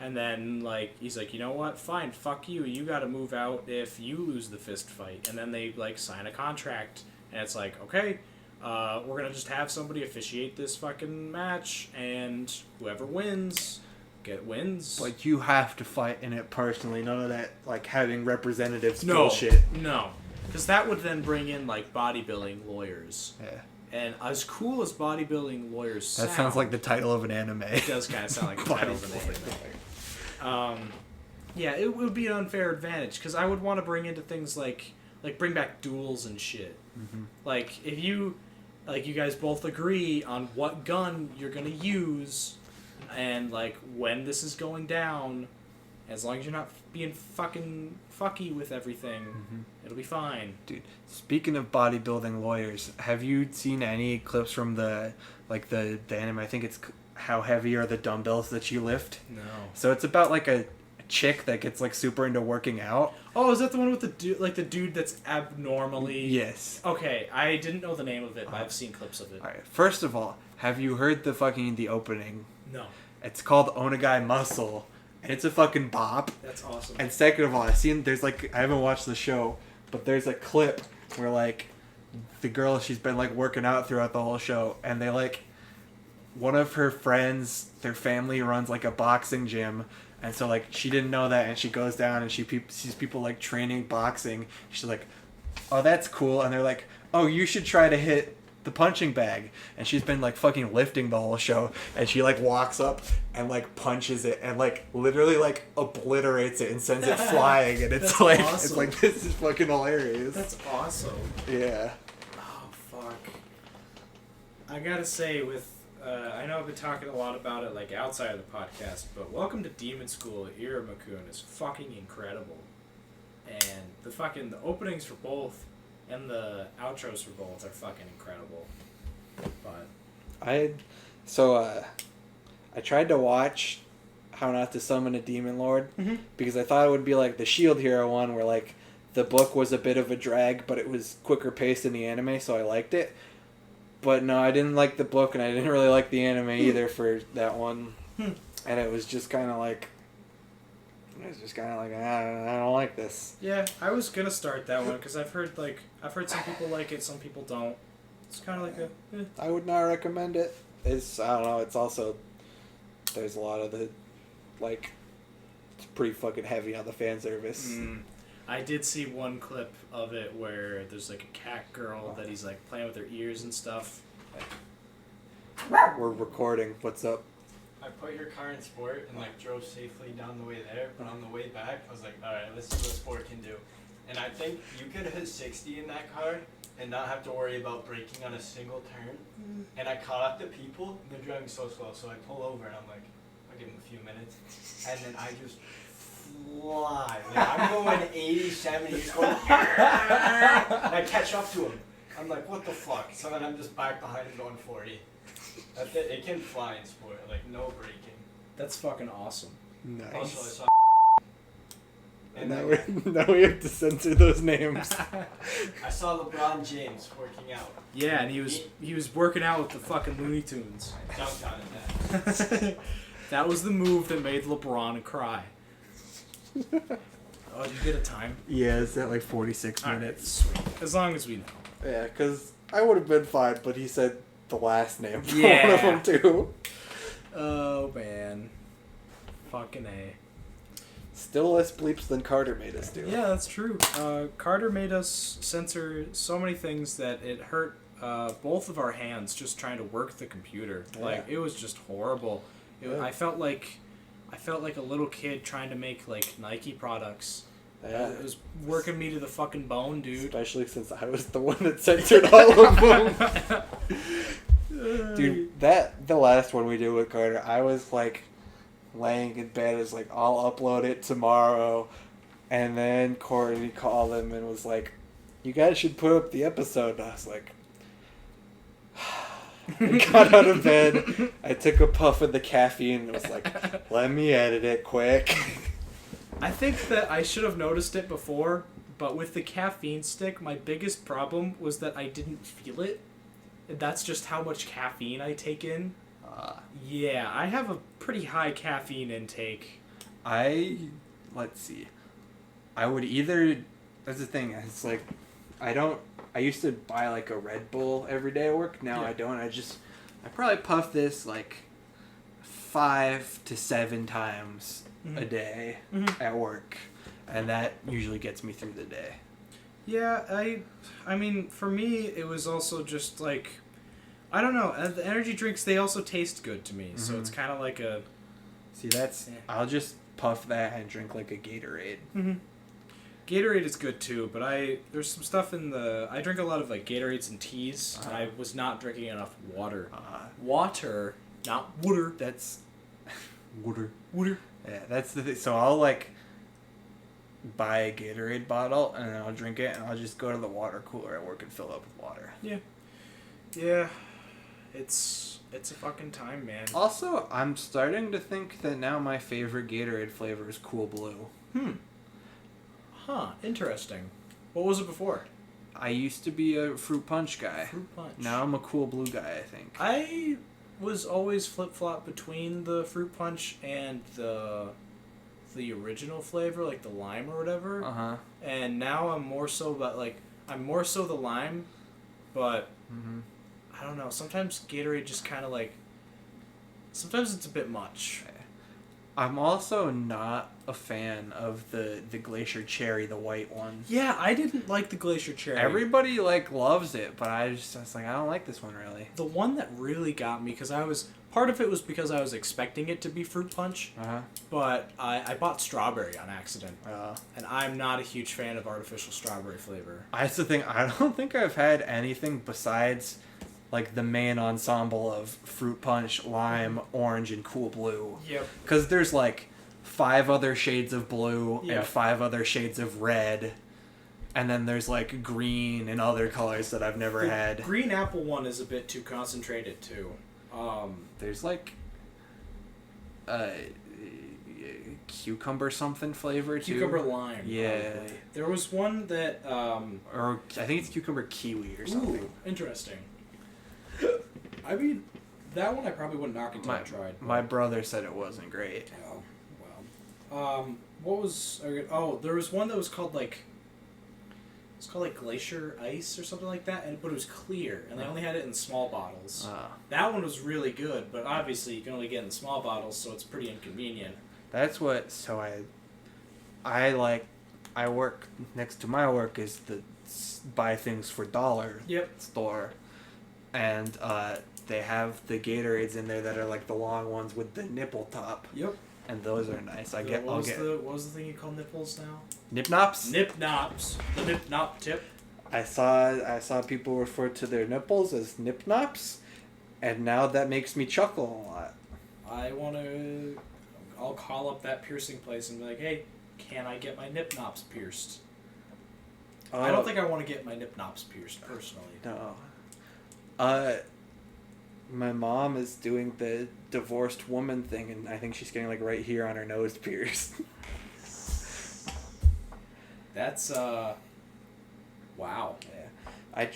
And then like he's like, you know what, fine, fuck you got to move out if you lose the fist fight. And then they like sign a contract and it's like, okay, we're gonna just have somebody officiate this fucking match, and whoever wins, wins. But you have to fight in it personally. None of that like having representatives no, bullshit. No, because that would then bring in like bodybuilding lawyers. Yeah. And as cool as bodybuilding lawyers sound, that sounds like the title of an anime. It does kind of sound like the title of an anime. Yeah, it would be an unfair advantage because I would want to bring into things like bring back duels and shit. Mm-hmm. Like if you guys both agree on what gun you're gonna use, and like when this is going down, as long as you're not being fucking fucky with everything, it'll be fine. Dude, speaking of bodybuilding lawyers, have you seen any clips from the anime? I think it's How Heavy Are the Dumbbells That You Lift? No. So it's about like a chick that gets like super into working out. Oh, is that the one with the dude that's abnormally? Yes. Okay, I didn't know the name of it, but I've seen clips of it. All right. First of all, have you heard the opening? No. It's called Onagai Muscle, and it's a fucking bop. That's awesome. And second of all, I haven't watched the show, but there's a clip where like the girl, she's been like working out throughout the whole show, and they like one of her friends, their family runs like a boxing gym. And so, like, she didn't know that, and she goes down, and she sees people, like, training boxing. She's like, oh, that's cool. And they're like, oh, you should try to hit the punching bag. And she's been, like, fucking lifting the whole show. And she, like, walks up and, like, punches it and, like, literally, like, obliterates it and sends it flying. And it's, like, awesome. It's like, this is fucking hilarious. That's awesome. Yeah. Oh, fuck. I gotta say, I know I've been talking a lot about it, like, outside of the podcast, but Welcome to Demon School, Iramakun is fucking incredible. And the openings for both and the outros for both are fucking incredible. But I tried to watch How Not to Summon a Demon Lord, Mm-hmm. because I thought it would be like the Shield Hero one, where like the book was a bit of a drag, but it was quicker paced in the anime, so I liked it. But no, I didn't like the book, and I didn't really like the anime either for that one. And it was just kind of like, I don't like this. Yeah, I was gonna start that one because I've heard some people like it, some people don't. It's kind of like a. I would not recommend it. It's, I don't know. It's also, there's a lot of the, like, it's pretty fucking heavy on the fan service. I did see one clip of it where there's like a cat girl that he's like playing with her ears and stuff. We're recording. What's up? I put your car in sport and like drove safely down the way there, but on the way back I was like, alright, let's see what sport can do. And I think you could hit 60 in that car and not have to worry about braking on a single turn. And I caught up to people, and they're driving so slow, so I pull over and I'm like, I'll give them a few minutes. And then I just fly. Like, I'm going 80, 70, he's going, and I catch up to him. I'm like, what the fuck? So then I'm just back behind him going 40. That's it. It can fly in sport, like no braking. That's fucking awesome. Nice. Also, I saw And now we have to censor those names. I saw LeBron James working out. Yeah, and he was working out with the fucking Looney Tunes. I dunked on him that. That was the move that made LeBron cry. Oh, did you get a time? Yeah, it's at like 46 Alright, minutes. sweet. As long as we know. Yeah, because I would have been fine, but he said the last name for Yeah. one of them too. Oh, man. Fucking A. Still less bleeps than Carter made us do. Yeah, that's true. Carter made us censor so many things that it hurt both of our hands just trying to work the computer. Yeah. Like, it was just horrible. Yeah. I felt like a little kid trying to make like Nike products. Yeah. It was working me to the fucking bone, dude. Especially since I was the one that censored all of them. Dude, the last one we did with Carter, I was like laying in bed, is like, I'll upload it tomorrow. And then Courtney called him and was like, you guys should put up the episode. And I was like, I got out of bed, I took a puff of the caffeine and was like, let me edit it quick. I think that I should have noticed it before, but with the caffeine stick, my biggest problem was that I didn't feel it. And that's just how much caffeine I take in. Yeah, I have a pretty high caffeine intake. Let's see. I would either, that's the thing, it's like, I used to buy like a Red Bull every day at work. Now Yeah. I don't. I probably puff this like 5 to 7 times a day at work. And that usually gets me through the day. Yeah, I mean, for me, it was also just like, I don't know, the energy drinks, they also taste good to me. So it's kind of like a... See, that's, I'll just puff that and drink like a Gatorade. Gatorade is good too, but there's some stuff in I drink a lot of like Gatorades and teas, and I was not drinking enough water. Water, not water. That's water. Water. Yeah, that's the thing. So I'll like buy a Gatorade bottle and then I'll drink it, and I'll just go to the water cooler at work and fill it up with water. Yeah. Yeah. It's a fucking time, man. Also, I'm starting to think that now my favorite Gatorade flavor is Cool Blue. Huh, interesting. What was it before? I used to be a Fruit Punch guy. Fruit Punch. Now I'm a Cool Blue guy, I think. I was always flip-flop between the Fruit Punch and the original flavor, like the lime or whatever. Uh-huh. And now I'm more so the lime, but I don't know. Sometimes Gatorade just kind of like, sometimes it's a bit much. I'm also not a fan of the Glacier Cherry, the white one. Yeah, I didn't like the Glacier Cherry. Everybody like loves it, but I was like, I don't like this one really. The one that really got me, because part of it was because I was expecting it to be Fruit Punch, but I bought strawberry on accident, and I'm not a huge fan of artificial strawberry flavor. That's the thing. I don't think I've had anything besides like the main ensemble of Fruit Punch, Lime, Orange, and Cool Blue. Yep. Because there's like 5 other shades of blue Yep. and 5 other shades of red. And then there's like green and other colors that I've never had. Green apple one is a bit too concentrated too. There's like cucumber something flavor too. Cucumber lime. Yeah. Probably. There was one that. Or I think it's cucumber kiwi or something. Ooh, interesting. I mean, that one I probably wouldn't knock until I tried. My brother said it wasn't great. Oh, well. What was? Oh, there was one that was called like. It's called like Glacier Ice or something like that, but it was clear, and they only had it in small bottles. That one was really good, but obviously you can only get it in small bottles, so it's pretty inconvenient. That's what. So I work next to my work is the buy things for dollar store, and they have the Gatorades in there that are like the long ones with the nipple top. Yep. And those are nice. What was the thing you call nipples now? Nip Nops? Nip Nops. The Nip Nop tip. I saw people refer to their nipples as Nip Nops, and now that makes me chuckle a lot. I'll call up that piercing place and be like, hey, can I get my Nip Nops pierced? I don't think I want to get my Nip Nops pierced, personally. No. My mom is doing the divorced woman thing, and I think she's getting like right here on her nose pierced. That's wow. Yeah, I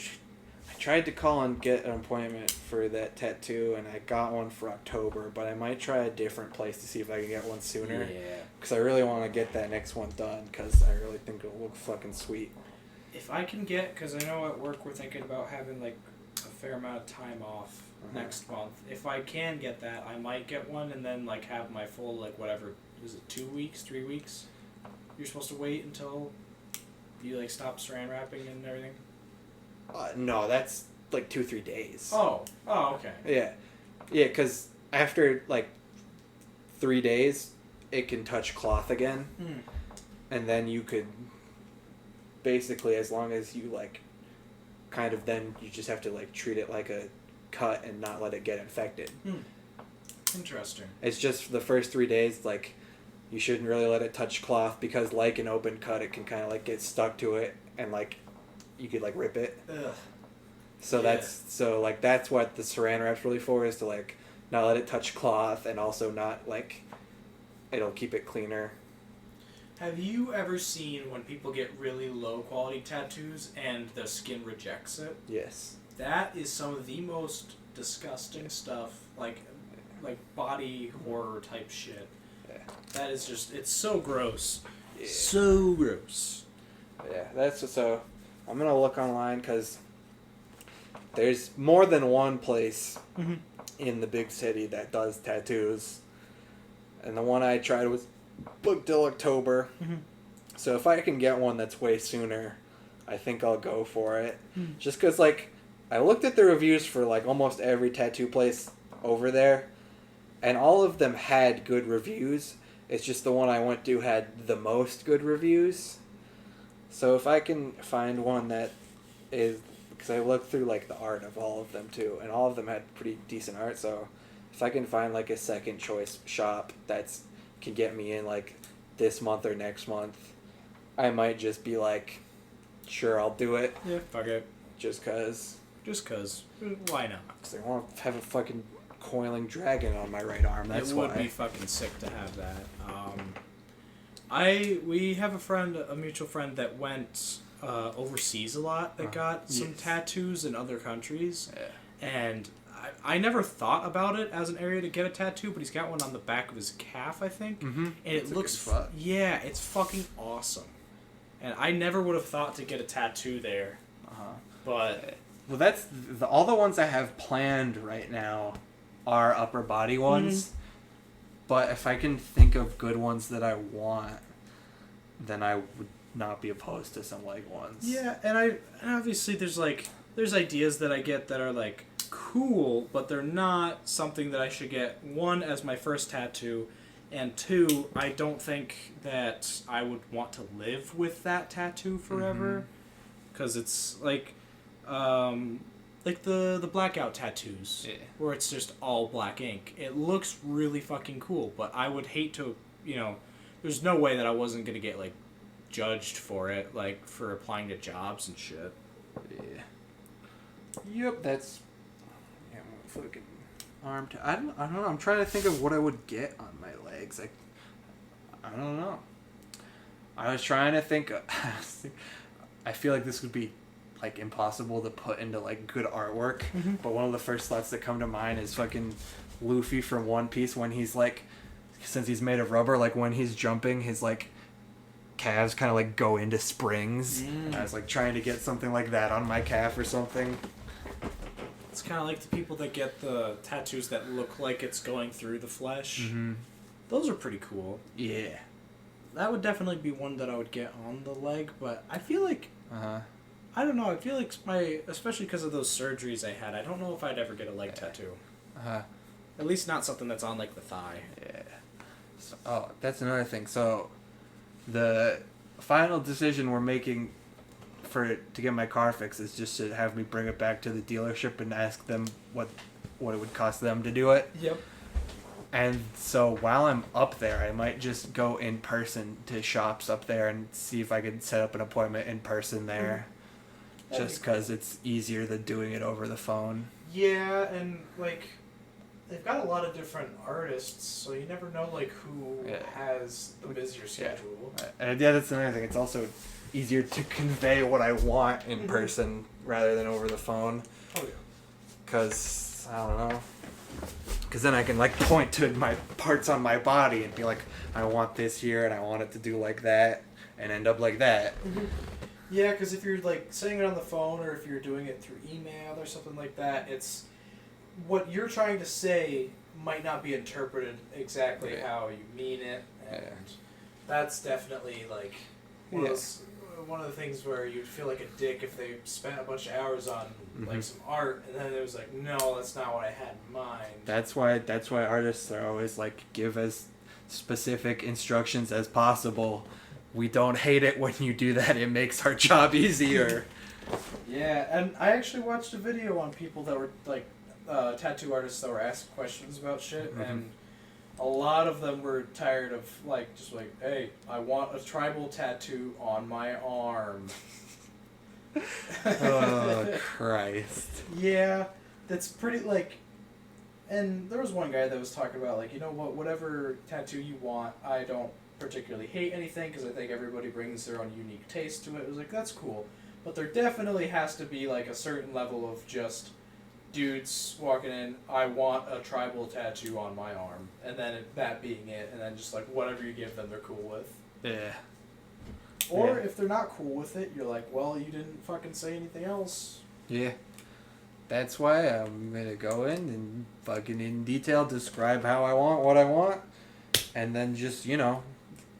tried to call and get an appointment for that tattoo, and I got one for October, but I might try a different place to see if I can get one sooner. Yeah. Because I really want to get that next one done, because I really think it'll look fucking sweet. If I can get, because I know at work we're thinking about having like a fair amount of time off next month. If I can get that, I might get one and then like have my full like whatever, is it 2 weeks, 3 weeks? You're supposed to wait until you like stop saran wrapping and everything? No, that's like 2-3 days. Oh, okay. Yeah, because after like 3 days, it can touch cloth again, and then you could basically, as long as you like, kind of then you just have to like treat it like a cut and not let it get infected. Interesting. It's just the first 3 days, like, you shouldn't really let it touch cloth because like an open cut, it can kind of like get stuck to it and like you could like rip it. Ugh. So that's what the saran wrap's really for, is to like not let it touch cloth and also not like, it'll keep it cleaner. Have you ever seen when people get really low quality tattoos and the skin rejects it? Yes. That is some of the most disgusting stuff, like body horror type shit. Yeah. That is just, it's so gross. Yeah. So gross. Yeah, so I'm going to look online because there's more than one place in the big city that does tattoos. And the one I tried was booked till October. So if I can get one that's way sooner, I think I'll go for it. Just because, like, I looked at the reviews for, like, almost every tattoo place over there, and all of them had good reviews. It's just the one I went to had the most good reviews. So if I can find one that is... Because I looked through, like, the art of all of them, too, and all of them had pretty decent art, so if I can find, like, a second choice shop that's can get me in, like, this month or next month, I might just be like, sure, I'll do it. Yeah, fuck it. Just cause. Why not? Because I want to have a fucking coiling dragon on my right arm, that's why. It would be fucking sick to have that. We have a mutual friend that went overseas a lot, that got some tattoos in other countries. Yeah. And I never thought about it as an area to get a tattoo, but he's got one on the back of his calf, I think. And it looks... Yeah, it's fucking awesome. And I never would have thought to get a tattoo there. But... Well, that's... all the ones I have planned right now are upper body ones. But if I can think of good ones that I want, then I would not be opposed to some leg ones. Yeah, and obviously there's ideas that I get that are like cool, but they're not something that I should get, one, as my first tattoo, and two, I don't think that I would want to live with that tattoo forever, because it's like the blackout tattoos, where it's just all black ink. It looks really fucking cool, but I would hate to, there's no way that I wasn't gonna get like judged for it, like for applying to jobs and shit. Yeah. Yep, that's... Yeah, fucking arm... I don't know, I'm trying to think of what I would get on my legs. I don't know. I was trying to think. I feel like this would be like impossible to put into like good artwork. Mm-hmm. But one of the first thoughts that come to mind is fucking Luffy from One Piece when he's like, since he's made of rubber, like when he's jumping, his like calves kind of like go into springs. I was like trying to get something like that on my calf or something. It's kind of like the people that get the tattoos that look like it's going through the flesh. Mm-hmm. Those are pretty cool. Yeah. That would definitely be one that I would get on the leg, but I feel like, Uh-huh. I don't know, I feel like especially because of those surgeries I had, I don't know if I'd ever get a leg tattoo. Uh-huh. At least not something that's on, like, the thigh. Yeah. So, oh, that's another thing. So, the final decision we're making to get my car fixed is just to have me bring it back to the dealership and ask them what it would cost them to do it. Yep. And so while I'm up there, I might just go in person to shops up there and see if I could set up an appointment in person there. Just because it's easier than doing it over the phone. Yeah, and, like, they've got a lot of different artists, so you never know, like, who has the busier schedule. And yeah, that's another thing. It's also easier to convey what I want in person rather than over the phone. Oh, yeah. Because, I don't know. Because then I can, like, point to my parts on my body and be like, I want this here and I want it to do like that and end up like that. Yeah, because if you're, like, saying it on the phone or if you're doing it through email or something like that, it's... What you're trying to say might not be interpreted exactly how you mean it, and that's definitely, like, one of the things where you'd feel like a dick if they spent a bunch of hours on like some art and then it was like, no, that's not what I had in mind. That's why artists are always like, give as specific instructions as possible. We don't hate it when you do that. It makes our job easier. Yeah, and I actually watched a video on people that were like tattoo artists that were asked questions about shit, and a lot of them were tired of like just like, hey, I want a tribal tattoo on my arm. Oh Christ. Yeah, that's pretty like. And there was one guy that was talking about like, you know what, whatever tattoo you want, I don't particularly hate anything because I think everybody brings their own unique taste to it. It was like, that's cool, but there definitely has to be like a certain level of just dudes walking in, I want a tribal tattoo on my arm, and then that being it, and then just like whatever you give them, they're cool with. Yeah. Or if they're not cool with it, you're like, well, you didn't fucking say anything else. Yeah. That's why I'm gonna go in and fucking in detail describe how I want what I want, and then just, you know,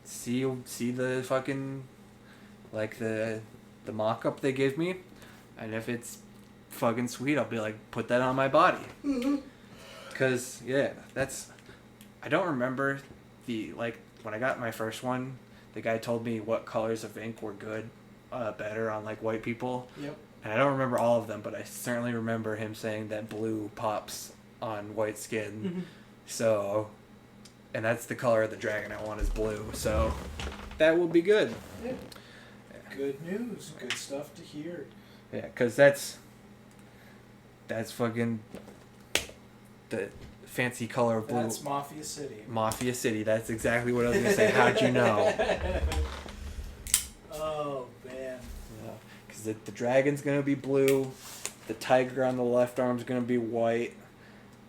see the fucking like the mock-up they give me, and if it's fucking sweet, I'll be like, put that on my body. Cause I don't remember when I got my first one, the guy told me what colors of ink were good, better on like white people. Yep. And I don't remember all of them, but I certainly remember him saying that blue pops on white skin. So, and that's the color of the dragon I want is blue. So, that will be good. Yeah. Good news. Good stuff to hear. Yeah, because that's fucking the fancy color of blue. That's Mafia City. Mafia City. That's exactly what I was going to say. How'd you know? Oh, man. Because the dragon's going to be blue. The tiger on the left arm is going to be white.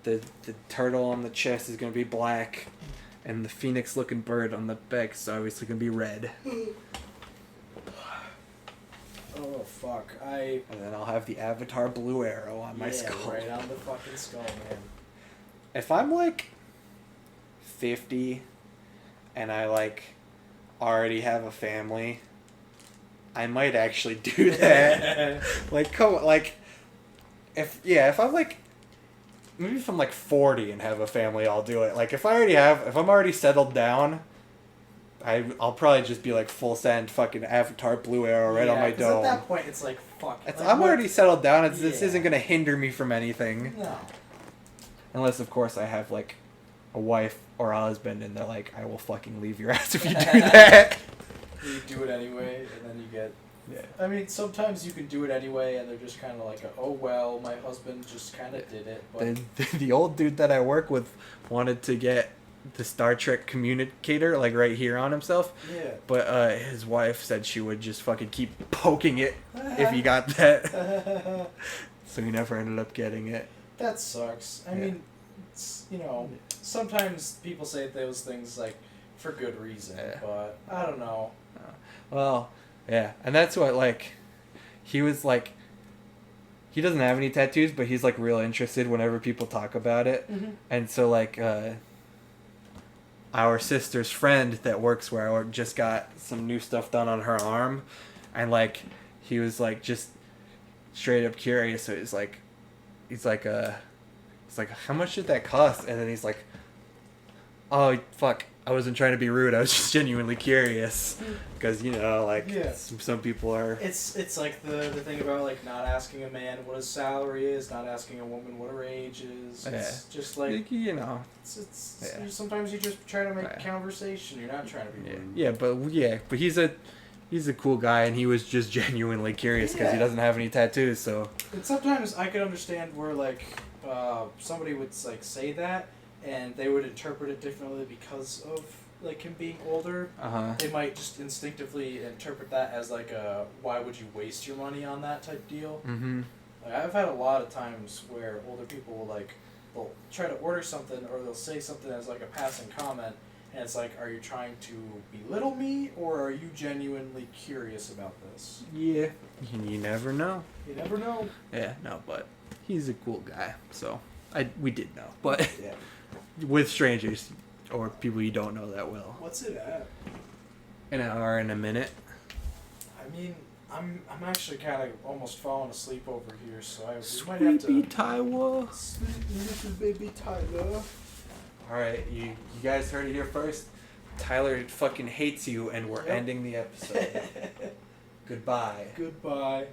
The turtle on the chest is going to be black. And the phoenix-looking bird on the back is obviously going to be red. Oh, fuck. And then I'll have the Avatar blue arrow on my skull. Right on the fucking skull, man. If I'm like 50 and I like already have a family, I might actually do that. Like, come on, like, if I'm like, maybe if I'm like 40 and have a family, I'll do it. Like, if I'm already settled down, I'll probably just be like full send fucking Avatar blue arrow right on my dome. At that point, it's like, fuck. I'm already settled down. This isn't going to hinder me from anything. No. Unless, of course, I have like a wife or a husband and they're like, I will fucking leave your ass if you do that. You do it anyway, and then you get... Yeah. I mean, sometimes you can do it anyway, and they're just kind of like, oh, well, my husband just kind of did it. But The old dude that I work with wanted to get the Star Trek communicator, like right here on himself. Yeah. But his wife said she would just fucking keep poking it if he got that. So he never ended up getting it. That sucks. I mean, it's, you know, sometimes people say those things like for good reason, but I don't know. Well, yeah, and that's what like he was like. He doesn't have any tattoos, but he's like real interested whenever people talk about it. Mm-hmm. And so like our sister's friend that works where I work just got some new stuff done on her arm, and like he was like just straight up curious. So he's like how much did that cost? And then he's like, oh fuck, I wasn't trying to be rude, I was just genuinely curious, because you know like some people are. It's like the thing about like not asking a man what his salary is, not asking a woman what her age is. It's just like you know. It's sometimes you just try to make conversation. You're not trying to be rude. But he's a cool guy, and he was just genuinely curious because he doesn't have any tattoos. So. And sometimes I could understand where like somebody would like say that, and they would interpret it differently because of like him being older. They might just instinctively interpret that as like a why would you waste your money on that type deal. Mm-hmm. Like, I've had a lot of times where older people will like they'll try to order something or they'll say something as like a passing comment, and it's like, are you trying to belittle me or are you genuinely curious about this? Yeah, you never know. You never know. Yeah, no, but he's a cool guy, so we did know, but with strangers or people you don't know that well. What's it at? An hour and a minute. I mean, I'm actually kind of almost falling asleep over here, so might have to. Tyler. Sweet little baby Tyler. All right, you guys heard it here first. Tyler fucking hates you, and we're ending the episode. Goodbye. Goodbye.